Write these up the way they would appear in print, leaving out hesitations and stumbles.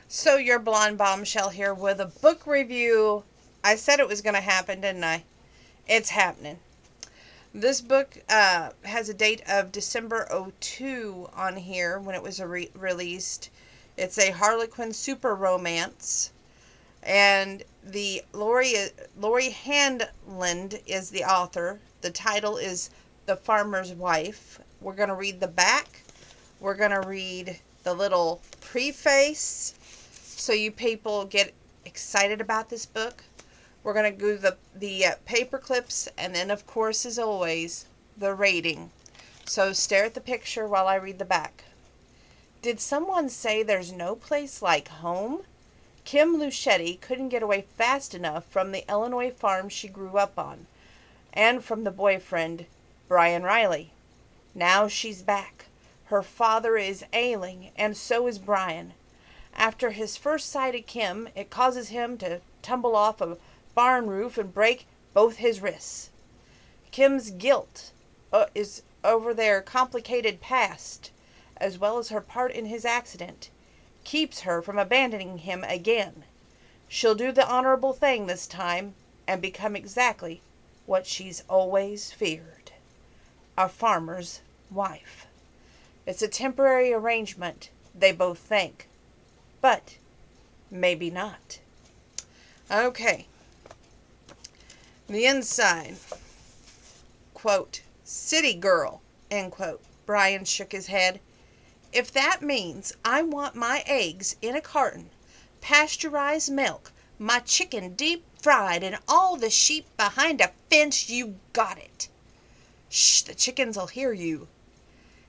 So your blonde bombshell here with a book review. I said it was going to happen, didn't I? It's happening. This book has a date of December '02 on here when it was released. It's a Harlequin super romance, and the Lori Handeland is the author. The title is The Farmer's Wife. We're going to read the back. We're going to read the little preface so you people get excited about this book. We're going to do the paper clips, and then, of course, as always, the rating. So stare at the picture while I read the back. Did someone say there's no place like home? Kim Luchetti couldn't get away fast enough from the Illinois farm she grew up on, and from the boyfriend, Brian Riley. Now she's back. Her father is ailing, and so is Brian. After his first sight of Kim, it causes him to tumble off a barn roof and break both his wrists. Kim's guilt is over their complicated past, as well as her part in his accident, keeps her from abandoning him again. She'll do the honorable thing this time and become exactly what she's always feared: a farmer's wife. It's a temporary arrangement, they both think, but maybe not. Okay. The inside. Quote, "City girl," end quote. Brian shook his head. "If that means I want my eggs in a carton, pasteurized milk, my chicken deep fried, and all the sheep behind a fence, you got it." "Shh, the chickens'll hear you."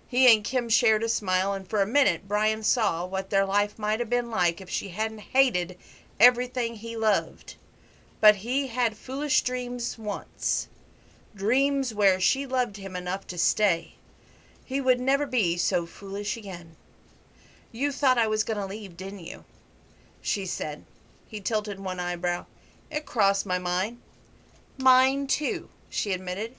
He and Kim shared a smile, and for a minute Brian saw what their life might have been like if she hadn't hated everything he loved. But he had foolish dreams once. Dreams where she loved him enough to stay. He would never be so foolish again. "You thought I was going to leave, didn't you?" she said. He tilted one eyebrow. "It crossed my mind." "Mine too," she admitted.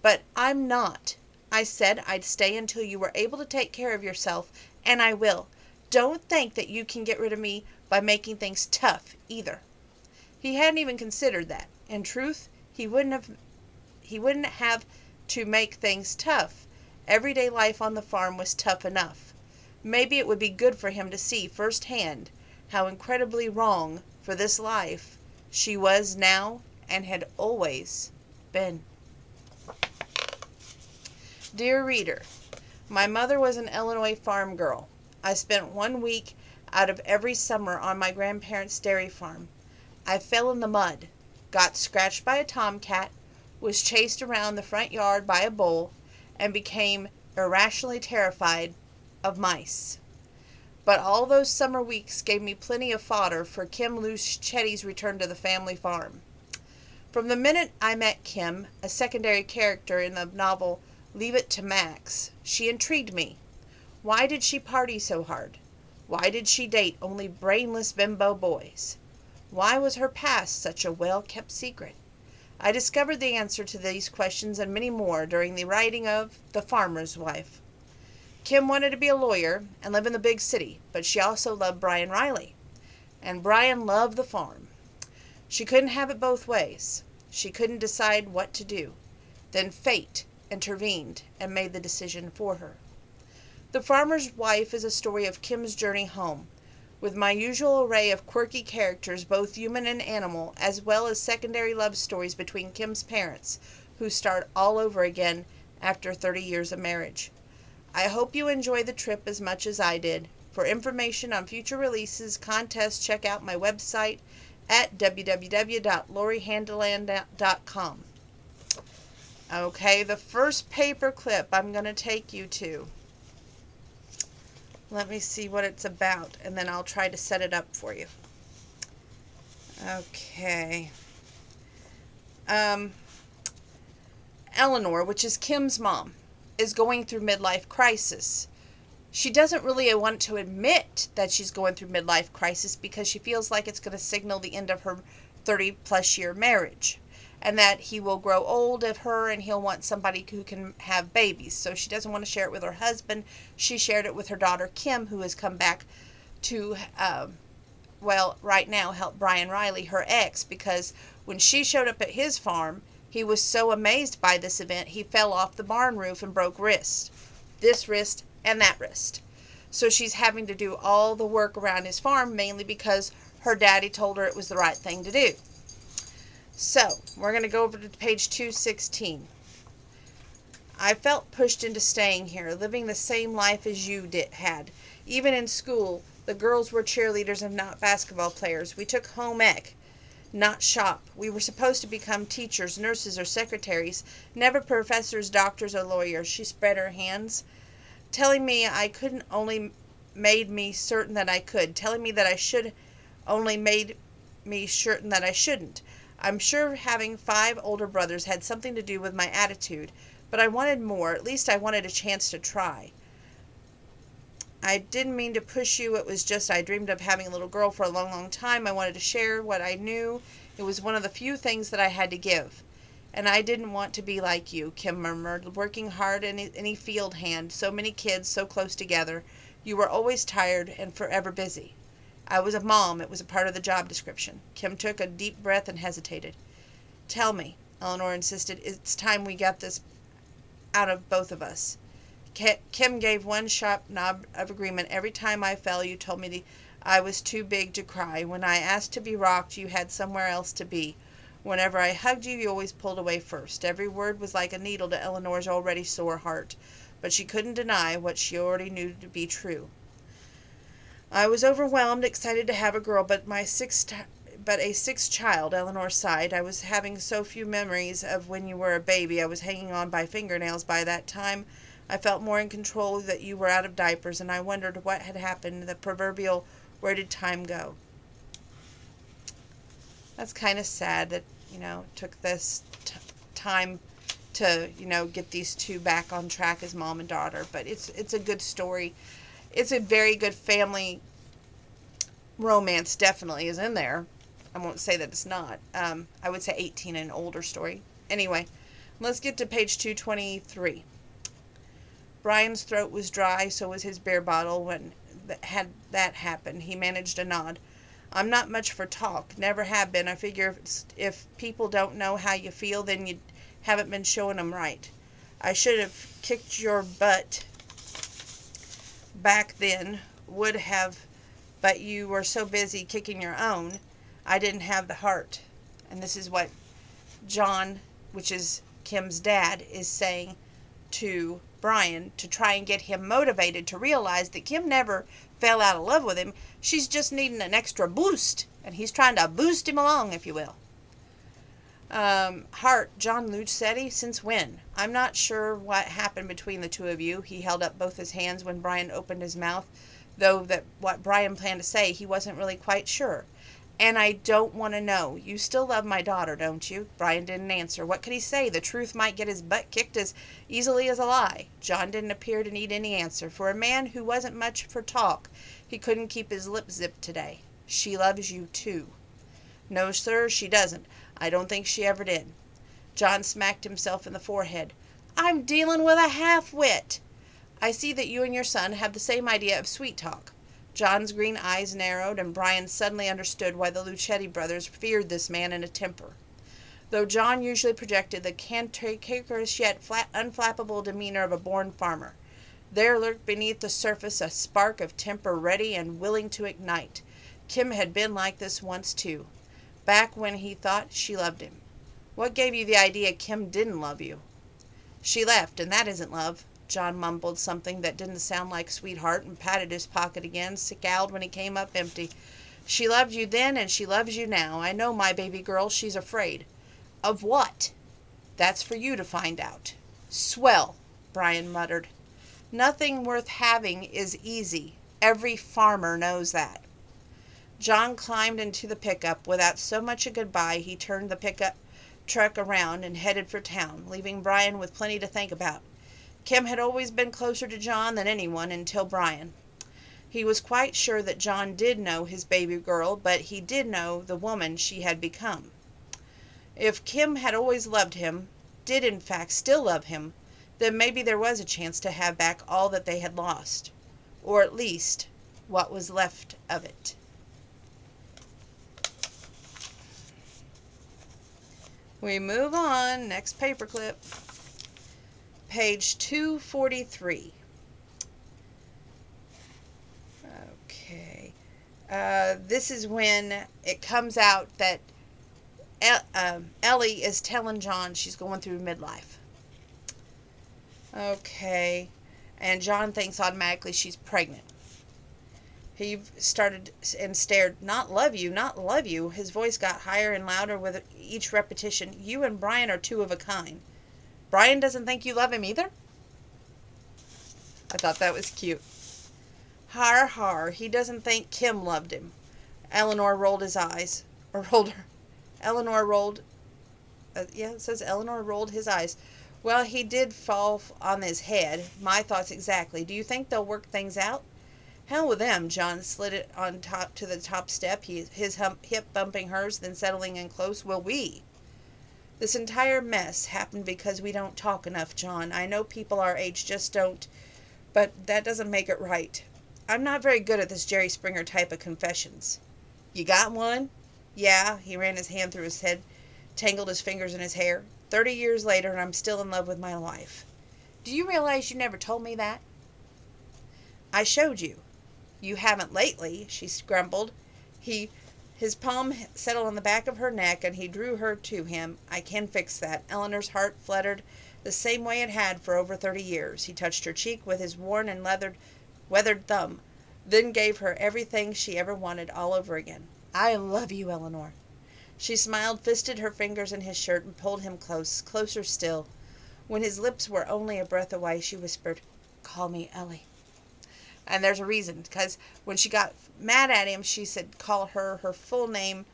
"But I'm not. I said I'd stay until you were able to take care of yourself, and I will. Don't think that you can get rid of me by making things tough, either." He hadn't even considered that. In truth, he wouldn't have to make things tough. Everyday life on the farm was tough enough. Maybe it would be good for him to see firsthand how incredibly wrong for this life she was now and had always been. Dear reader, my mother was an Illinois farm girl. I spent 1 week out of every summer on my grandparents' dairy farm. I fell in the mud, got scratched by a tomcat, was chased around the front yard by a bull, and became irrationally terrified of mice. But all those summer weeks gave me plenty of fodder for Kim Luchetti's return to the family farm. From the minute I met Kim, a secondary character in the novel Leave It to Max, she intrigued me. Why did she party so hard? Why did she date only brainless bimbo boys? Why was her past such a well-kept secret? I discovered the answer to these questions and many more during the writing of The Farmer's Wife. Kim wanted to be a lawyer and live in the big city, but she also loved Brian Riley. And Brian loved the farm. She couldn't have it both ways. She couldn't decide what to do. Then fate intervened and made the decision for her. The Farmer's Wife is a story of Kim's journey home, with my usual array of quirky characters, both human and animal, as well as secondary love stories between Kim's parents, who start all over again after 30 years of marriage. I hope you enjoy the trip as much as I did. For information on future releases, contests, check out my website at www.lorihandeland.com. Okay, the first paper clip I'm going to take you to. Let me see what it's about, and then I'll try to set it up for you. Okay. Eleanor, which is Kim's mom, is going through midlife crisis. She doesn't really want to admit that she's going through midlife crisis because she feels like it's going to signal the end of her 30-plus year marriage, and that he will grow old of her and he'll want somebody who can have babies. So she doesn't want to share it with her husband. She shared it with her daughter Kim, who has come back to well, right now help Brian Riley, her ex, because when she showed up at his farm, he was so amazed by this event, he fell off the barn roof and broke wrists. This wrist and that wrist. So she's having to do all the work around his farm, mainly because her daddy told her it was the right thing to do. So, we're going to go over to page 216. I felt pushed into staying here, living the same life as you had. Even in school, the girls were cheerleaders and not basketball players. We took home ec, not shop. We were supposed to become teachers, nurses, or secretaries, never professors, doctors, or lawyers. She spread her hands, telling me I couldn't only made me certain that I could, telling me that I should only made me certain that I shouldn't. I'm sure having 5 older brothers had something to do with my attitude, but I wanted more. At least I wanted a chance to try. I didn't mean to push you. It was just I dreamed of having a little girl for a long, long time. I wanted to share what I knew. It was one of the few things that I had to give. And I didn't want to be like you, Kim murmured, working hard in any field hand, so many kids so close together. You were always tired and forever busy. I was a mom. It was a part of the job description. Kim took a deep breath and hesitated. Tell me, Eleanor insisted. It's time we got this out of both of us. Kim gave one sharp nod of agreement. Every time I fell, you told me I was too big to cry. When I asked to be rocked, you had somewhere else to be. Whenever I hugged you, you always pulled away first. Every word was like a needle to Eleanor's already sore heart, but she couldn't deny what she already knew to be true. I was overwhelmed, excited to have a girl, but a sixth child, Eleanor sighed. I was having so few memories of when you were a baby. I was hanging on by fingernails by that time. I felt more in control that you were out of diapers, and I wondered what had happened, the proverbial, where did time go? That's kind of sad that, took this time to, get these two back on track as mom and daughter. But it's a good story. It's a very good family romance, definitely is in there. I won't say that it's not. I would say 18 and older story. Anyway, let's get to page 223. Brian's throat was dry, so was his beer bottle when that happened. He managed a nod. I'm not much for talk, never have been. I figure if people don't know how you feel, then you haven't been showing them right. I should have kicked your butt back then, would have, but you were so busy kicking your own, I didn't have the heart. And this is what John, which is Kim's dad, is saying to Brian to try and get him motivated to realize that Kim never fell out of love with him. She's just needing an extra boost, and he's trying to boost him along, if you will. Heart, John Lucetti, since when? I'm not sure what happened between the two of you. He held up both his hands when Brian opened his mouth, though that what Brian planned to say he wasn't really quite sure. And I don't want to know. You still love my daughter, don't you? Brian didn't answer. What could he say? The truth might get his butt kicked as easily as a lie. John didn't appear to need any answer. For a man who wasn't much for talk, he couldn't keep his lips zipped today. She loves you, too. No, sir, she doesn't. I don't think she ever did. John smacked himself in the forehead. I'm dealing with a half-wit. I see that you and your son have the same idea of sweet talk. John's green eyes narrowed, and Brian suddenly understood why the Lucetti brothers feared this man in a temper. Though John usually projected the cantankerous yet unflappable demeanor of a born farmer, there lurked beneath the surface a spark of temper ready and willing to ignite. Kim had been like this once, too, back when he thought she loved him. What gave you the idea Kim didn't love you? She left, and that isn't love. John mumbled something that didn't sound like sweetheart and patted his pocket again, scowled when he came up empty. She loved you then, and she loves you now. I know my baby girl. She's afraid. Of what? That's for you to find out. Swell, Brian muttered. Nothing worth having is easy. Every farmer knows that. John climbed into the pickup. Without so much a goodbye, he turned the pickup truck around and headed for town, leaving Brian with plenty to think about. Kim had always been closer to John than anyone until Brian. He was quite sure that John did know his baby girl, but he did know the woman she had become. If Kim had always loved him, did in fact still love him, then maybe there was a chance to have back all that they had lost, or at least what was left of it. We move on. Next paperclip. Page 243. Okay. This is when it comes out that Ellie is telling John she's going through midlife. Okay. And John thinks automatically she's pregnant. He started and stared. Not love you, not love you. His voice got higher and louder with each repetition. You and Brian are two of a kind. Brian doesn't think you love him either? I thought that was cute. Har har, he doesn't think Kim loved him. Eleanor rolled his eyes. Or rolled her. Eleanor rolled. It says Eleanor rolled his eyes. Well, he did fall on his head. My thoughts exactly. Do you think they'll work things out? Hell with them. John slid it on top to the top step, his hip bumping hers, then settling in close. Will we? This entire mess happened because we don't talk enough, John. I know people our age just don't, but that doesn't make it right. I'm not very good at this Jerry Springer type of confessions. You got one? Yeah, he ran his hand through his head, tangled his fingers in his hair. 30 years later, and I'm still in love with my life. Do you realize you never told me that? I showed you. You haven't lately, she grumbled. His palm settled on the back of her neck, and he drew her to him. I can fix that. Eleanor's heart fluttered the same way it had for over 30 years. He touched her cheek with his worn and weathered thumb, then gave her everything she ever wanted all over again. I love you, Eleanor. She smiled, fisted her fingers in his shirt, and pulled him closer still. When his lips were only a breath away, she whispered, Call me Ellie. And there's a reason, because when she got mad at him, she said call her full name,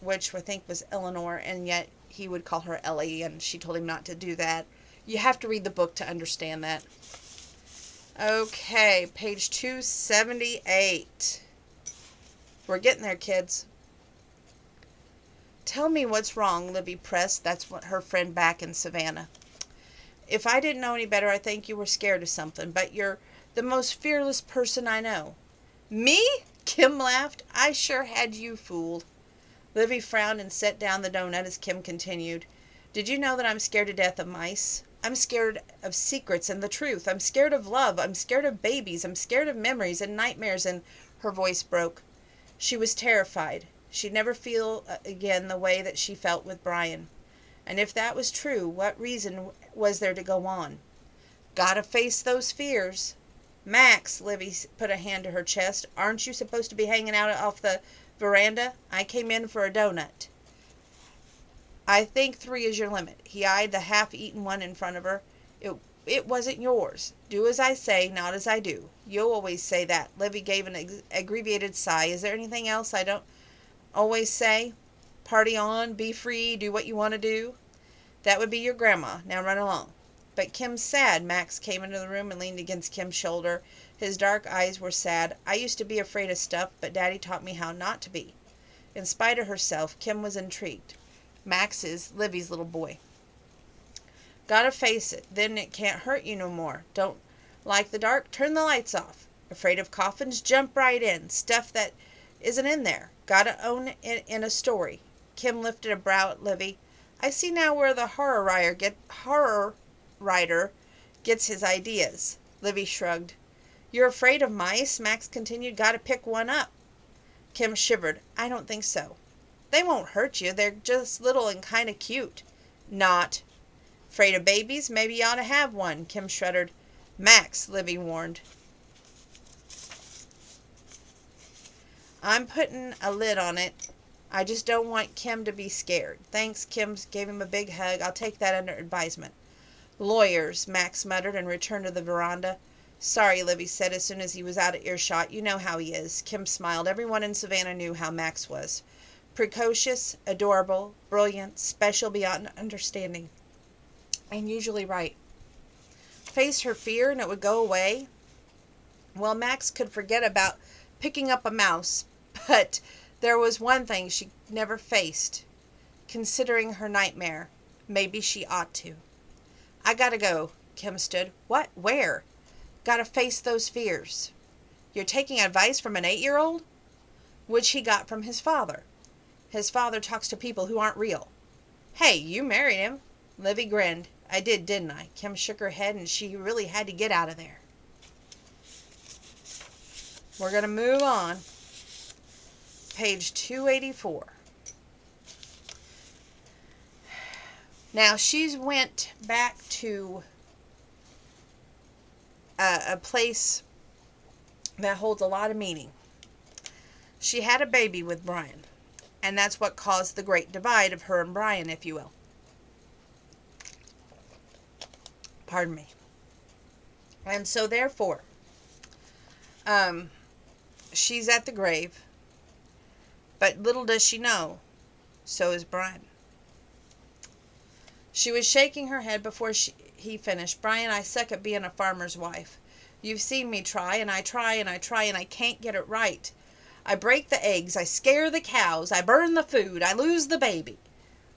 which I think was Eleanor, and yet he would call her Ellie, and she told him not to do that. You have to read the book to understand that. Okay, page 278. We're getting there, kids. Tell me what's wrong, Libby pressed. That's what her friend back in Savannah. If I didn't know any better, I think you were scared of something, but you're the most fearless person I know. Me? Kim laughed. I sure had you fooled. Livy frowned and set down the donut as Kim continued. Did you know that I'm scared to death of mice? I'm scared of secrets and the truth. I'm scared of love. I'm scared of babies. I'm scared of memories and nightmares, and her voice broke. She was terrified. She'd never feel again the way that she felt with Brian. And if that was true, what reason was there to go on? Gotta face those fears. Max, Livy put a hand to her chest, aren't you supposed to be hanging out off the veranda? I came in for a donut. I think 3 is your limit. He eyed the half-eaten one in front of her. It wasn't yours. Do as I say, not as I do. You'll always say that. Livy gave an abbreviated sigh. Is there anything else I don't always say? Party on, be free, do what you want to do. That would be your grandma. Now run along. But Kim's sad. Max came into the room and leaned against Kim's shoulder. His dark eyes were sad. I used to be afraid of stuff, but Daddy taught me how not to be. In spite of herself, Kim was intrigued. Max is Livy's little boy. Gotta face it. Then it can't hurt you no more. Don't like the dark? Turn the lights off. Afraid of coffins? Jump right in. Stuff that isn't in there. Gotta own it in a story. Kim lifted a brow at Livy. I see now where the horror writer gets his ideas. Livy shrugged. You're afraid of mice? Max continued. Gotta pick one up. Kim shivered. I don't think so. They won't hurt you. They're just little and kind of cute. Not. Afraid of babies? Maybe you ought to have one. Kim shuddered. Max, Livy warned. I'm putting a lid on it. I just don't want Kim to be scared. Thanks, Kim gave him a big hug. I'll take that under advisement. Lawyers, Max muttered and returned to the veranda. Sorry, Livy said as soon as he was out of earshot. You know how he is. Kim smiled. Everyone in Savannah knew how Max was. Precocious, adorable, brilliant, special beyond understanding. And usually right. Face her fear and it would go away. Well, Max could forget about picking up a mouse, but there was one thing she never faced. Considering her nightmare, maybe she ought to. I gotta go. Kim stood. What? Where? Gotta face those fears. You're taking advice from an 8-year-old? Which he got from his father. His father talks to people who aren't real. Hey, you married him. Livy grinned. I did, didn't I? Kim shook her head, and she really had to get out of there. We're going to move on. Page 284. Now, she's went back to a place that holds a lot of meaning. She had a baby with Brian, and that's what caused the great divide of her and Brian, if you will. Pardon me. And so, therefore, she's at the grave, but little does she know, so is Brian. She was shaking her head before he finished. Brian, I suck at being a farmer's wife. You've seen me try, and I try, and I try, and I can't get it right. I break the eggs, I scare the cows, I burn the food, I lose the baby.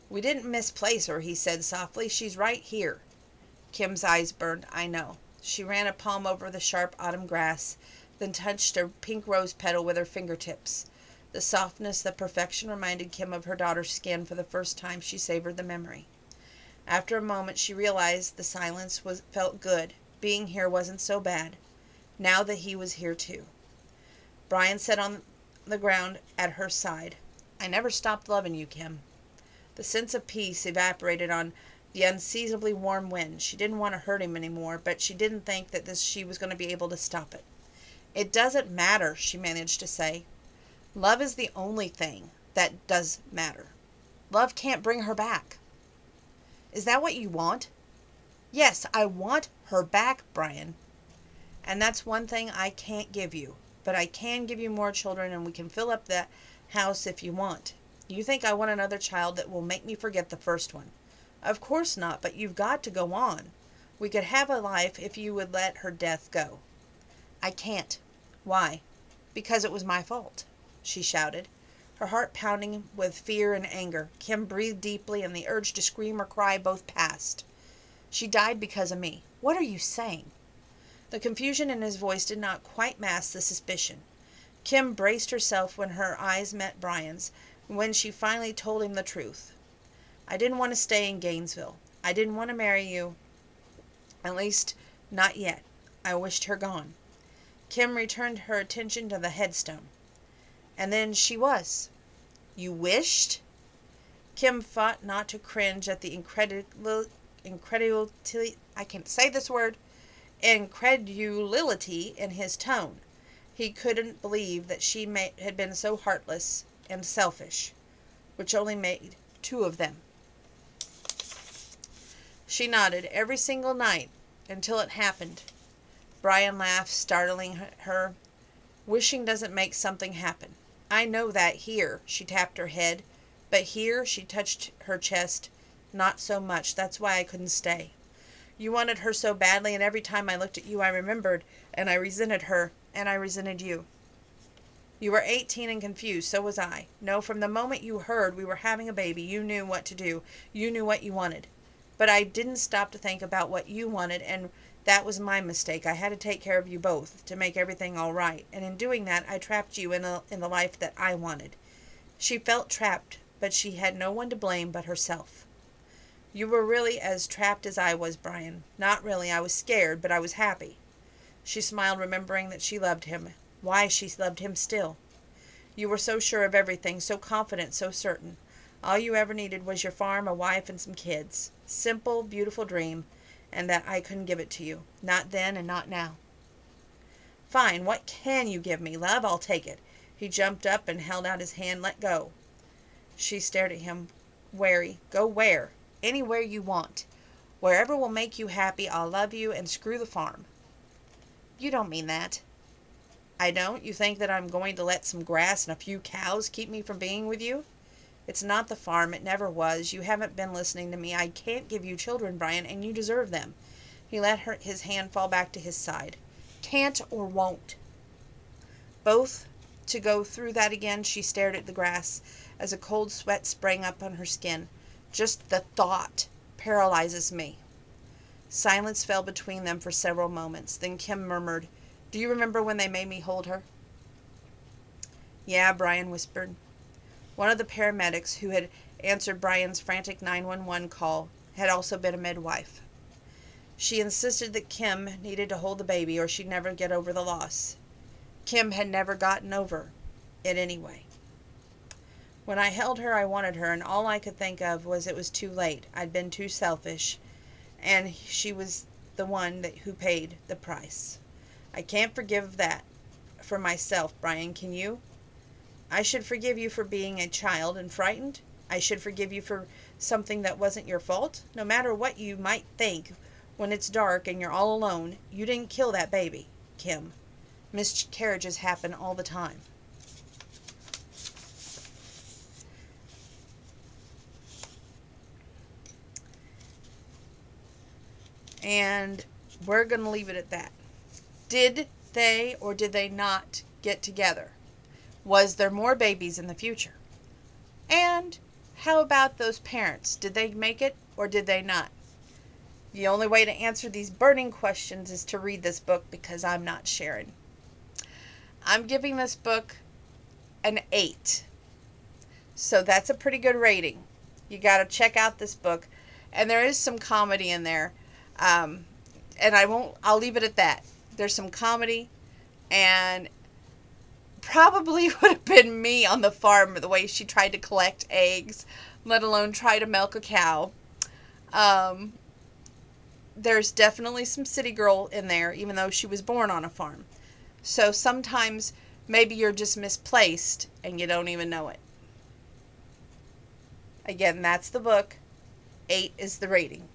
We didn't misplace her, he said softly. She's right here. Kim's eyes burned. I know. She ran a palm over the sharp autumn grass, then touched a pink rose petal with her fingertips. The softness, the perfection reminded Kim of her daughter's skin. For the first time she savored the memory. After a moment she realized the silence felt good. Being here wasn't so bad, now that he was here too. Brian sat on the ground at her side. I never stopped loving you, Kim. The sense of peace evaporated on the unseasonably warm wind. She didn't want to hurt him anymore, but she didn't think that she was going to be able to stop it. It doesn't matter, she managed to say. Love is the only thing that does matter. Love can't bring her back. Is that what you want? Yes, I want her back, Brian. And that's one thing I can't give you. But I can give you more children, and we can fill up that house if you want. You think I want another child that will make me forget the first one. Of course not, but you've got to go on. We could have a life if you would let her death go. I can't. Why? Because it was my fault, she shouted, her heart pounding with fear and anger. Kim breathed deeply, and the urge to scream or cry both passed. She died because of me. What are you saying? The confusion in his voice did not quite mask the suspicion. Kim braced herself when her eyes met Brian's, when she finally told him the truth. I didn't want to stay in Gainesville. I didn't want to marry you. At least, not yet. I wished her gone. Kim returned her attention to the headstone. And then she was. You wished? Kim fought not to cringe at the incredulity, I can't say this word, incredulity in his tone. He couldn't believe that she had been so heartless and selfish, which only made two of them. She nodded. Every single night, until it happened. Brian laughed, startling her. Wishing doesn't make something happen. I know that here, she tapped her head, but here, she touched her chest, not so much. That's why I couldn't stay. You wanted her so badly, and every time I looked at you I remembered, and I resented her, and I resented you. You were 18 and confused, so was I. No, from the moment you heard we were having a baby, you knew what to do. You knew what you wanted. But I didn't stop to think about what you wanted, and that was my mistake. I had to take care of you both, to make everything all right, and in doing that I trapped you in the life that I wanted. She felt trapped, but she had no one to blame but herself. You were really as trapped as I was, Brian. Not really. I was scared, but I was happy. She smiled, remembering that she loved him. Why she loved him still. You were so sure of everything, so confident, so certain. All you ever needed was your farm, a wife, and some kids. Simple, beautiful dream, and that I couldn't give it to you. Not then and not now. Fine, what can you give me, love? I'll take it. He jumped up and held out his hand. Let go. She stared at him, wary. Go where? Anywhere you want. Wherever will make you happy, I'll love you, and screw the farm. You don't mean that. I don't? You think that I'm going to let some grass and a few cows keep me from being with you? It's not the farm. It never was. You haven't been listening to me. I can't give you children, Brian, and you deserve them. He let his hand fall back to his side. Can't or won't. Both to go through that again. She stared at the grass as a cold sweat sprang up on her skin. Just the thought paralyzes me. Silence fell between them for several moments. Then Kim murmured, Do you remember when they made me hold her? Yeah, Brian whispered. One of the paramedics who had answered Brian's frantic 911 call had also been a midwife. She insisted that Kim needed to hold the baby or she'd never get over the loss. Kim had never gotten over it anyway. When I held her, I wanted her, and all I could think of was it was too late. I'd been too selfish, and she was the one who paid the price. I can't forgive that for myself, Brian, can you? I should forgive you for being a child and frightened. I should forgive you for something that wasn't your fault. No matter what you might think, when it's dark and you're all alone, you didn't kill that baby, Kim. Miscarriages happen all the time. And we're going to leave it at that. Did they or did they not get together? Was there more babies in the future? And how about those parents? Did they make it or did they not? The only way to answer these burning questions is to read this book, because I'm not sharing. I'm giving this book an 8. So that's a pretty good rating. You got to check out this book. And there is some comedy in there. And I'll leave it at that. There's some comedy, and probably would have been me on the farm, the way she tried to collect eggs, let alone try to milk a cow. There's definitely some city girl in there, even though she was born on a farm. So sometimes maybe you're just misplaced and you don't even know it. Again, that's the book. 8 is the rating.